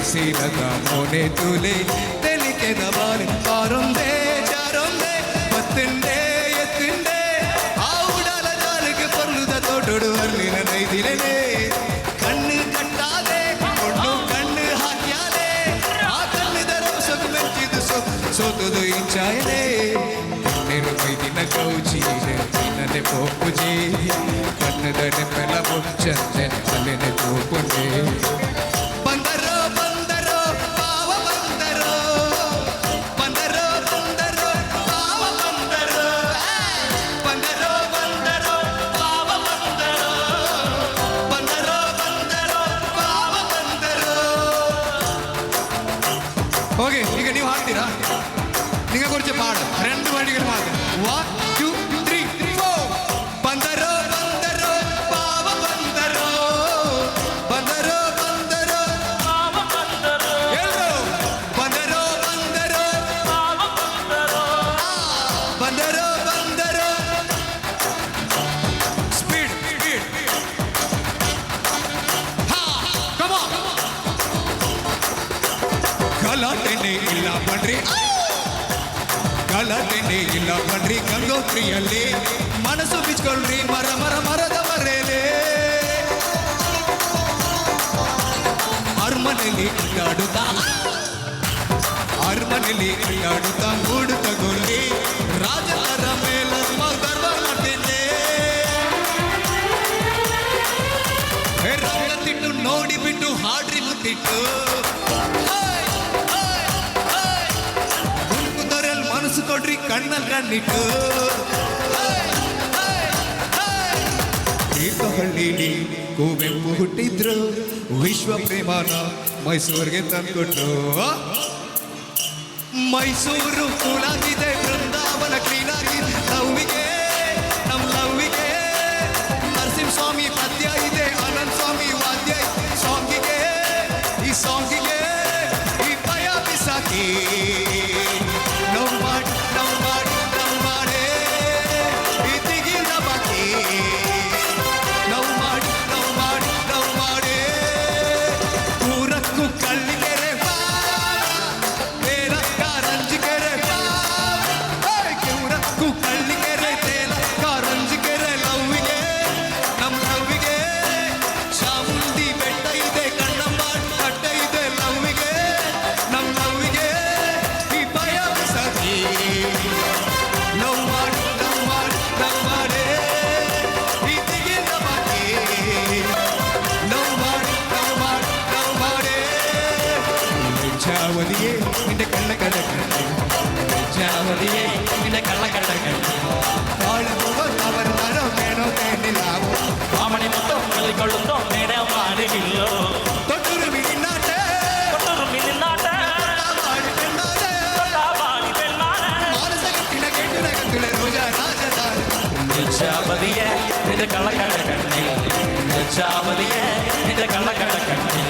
സീനത മോനെ തുലേ തെളിക്കത ബാലൻ പാറുന്നേ ചാറുന്നേ പത്തിൻ്റെ എത്തിൻ്റെ ആ ഉടാല ജാലക്ക് പൊറുത തോട്ടോട് വർണ്ണിന നൈതിലേ കണ്ണ് കട്ടാതെ ഒണ്ണു കണ്ണ് ಹಾಕ್ಯಾಲೆ ಆ ಕಣ್ಣಿದರ ಸೊಗು ಮೆಚ್ಚಿದು ಸೋತದು ಇಂಚಾಯಲೆ ಕಣ್ಣೆರು ಮೈದಿನ ಕೌಚೀರೆ ನಿನ್ನನೆ ಪೋಪುಜಿ ಕಣ್ಣದನೆ ಮೆಲ ಮುಚ್ಚಂದೆ ಅಲೆನೆ ಪೋಪುಜಿ ಬಂದರೋ ಬಂದರೋ ಪಾವ ಬಂದರೋ ಬಂದರೋ ಬಂದರೋ ಪಾವ ಬಂದರೋ ಬಂದರೋ ಬಂದರೋ ಪಾವ ಬಂದರೋ ಬಂದರೋ ಬಂದರೋ ಪಾವ ಬಂದರೋ ಓಕೆ ಈಗ ನೀವು ಹಾಡ್ತೀರಾ നിങ്ങൾ കുറച്ച് പാടും രണ്ട് വഴികൾ മാത്രം 1 2 3 4 ಬಂದರೋ ಬಂದರೋ ಪಾವ ಬಂದರೋ ಬಂದರೋ ಬಂದರೋ ಪಾವ ಬಂದರೋ ಎಲ್ಲೋ ಬಂದರೋ ಬಂದರೋ ಪಾವ ಬಂದರೋ ಬಂದರೋ ಬಂದರೋ ಸ್ಪೀಡ್ ಸ್ಪೀಡ್ ಹಾ ಕಮ್ ಆನ್ ಗಲಾಟೆನೇ ಇಲ್ಲ ಬನ್ರಿ ಗಲಾಟೆನೇ ಇಲ್ಲ ಬನ್ರಿ ಗಂಗೋತ್ರಿಯಲ್ಲಿ ಮನಸ್ಸು ಬಿಚ್ಕೊಳ್ರಿ ಮರ ಮರ ಮರದ ಮರೇಲೆ ಅರಮನೆಯಲ್ಲಿ ಅಡ್ಡಾಡುತ್ತಾ ಮೂಡು ತಗೊಳ್ಳಿ ರಾಜರ ಮೇಲೆ ಗರ್ವ ಮಾಡ್ತಿದ್ದೆ ರಂಗ ತಿಟ್ಟು ನೋಡಿಬಿಟ್ಟು ಹಾಡ್ರಿ ಮುತ್ತಿಟ್ಟು ಮನಸ್ಸು ಕೊಡ್ರಿ ಕಣ್ಣಲ್ಲಿ ಕಣ್ಣಿಟ್ಟು ತೀರ್ಥಹಳ್ಳಿಲಿ ಕುವೆಂಪು ಹುಟ್ಟಿದ್ರು ವಿಶ್ವ ಪ್ರೇಮನ ಮೈಸೂರಿಗೆ ತಂದ್ಕೊಟ್ರು ಮೈಸೂರು ಕೂಲಾಗಿದೆ ಬೃಂದಾವನ ಕ್ಲೀನಾಗಿದೆ ಲವ್ವಿಗೆ ನಮ್ಮ ಲವ್ವಿಗೆ ನರಸಿಂಹಸ್ವಾಮಿ ಪದ್ಯ ಇದೆ ಆನಂದ ಸ್ವಾಮಿ ವಾದ್ಯ ಸಾಂಗಿಗೆ ಈ ಸಾಂಗಿಗೆ ಈ ಭಯ ಬಿಸಾಕಿ ജാവതിയെ നിന്റെ കള്ളക്കടക്കണ്ണി ജാവതിയെ നിന്റെ കള്ളക്കടക്കണ്ണി അവർ മരോ വേണോ തേന്നിലാവോ മാമണി മൊത്തം കളിക്കൊള്ളുന്നോ നേടെ പാടില്ലോ തൊട്ടൊരു മിന്നാട്ടെ മാനസകത്തിലെ കെട്ടിടകത്തിലെ രോജാ രാജധാനി ജാവതിയെ നിന്റെ കള്ളക്കടക്കണ്ണി ജാവതിയെ നിന്റെ കള്ളക്കടക്കണ്ണി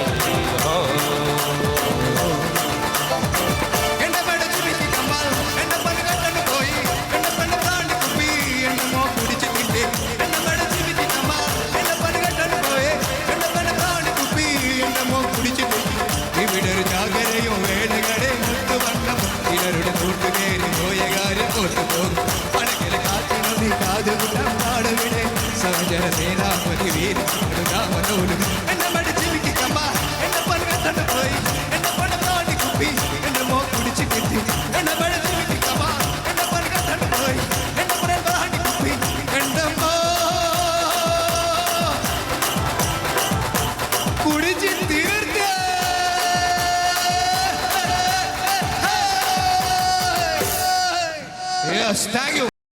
ഇവിടൊരു ജാഗരയോ വേലകളെ മുത്തുവണ്ണം ഇവരുടെ കൂട്ടുകേറി പോയകാരെ കൊണ്ടുപോകും പണക്കിലെ കാത്തിനൊതി കാതുകുട്ടം പാടുവിടെ സഹചര സേനാപതി വീരനോടും എന്നെ മടിച്ചിരിക്കമ്മ എന്നെ പണകത്തണ്ട് പോയി എന്നെ പണം താണ്ടി കുപ്പി എന്നെ മോ കുടിച്ച് കിട്ടി എന്നെ മടിച്ചിരിക്കമ്മ എന്നെ പണകത്തണ്ട് പോയി എന്നെ പണം താണ്ടി കുപ്പി എന്റെ മോ കുടിച്ച് തീർത്ത Yes, thank you.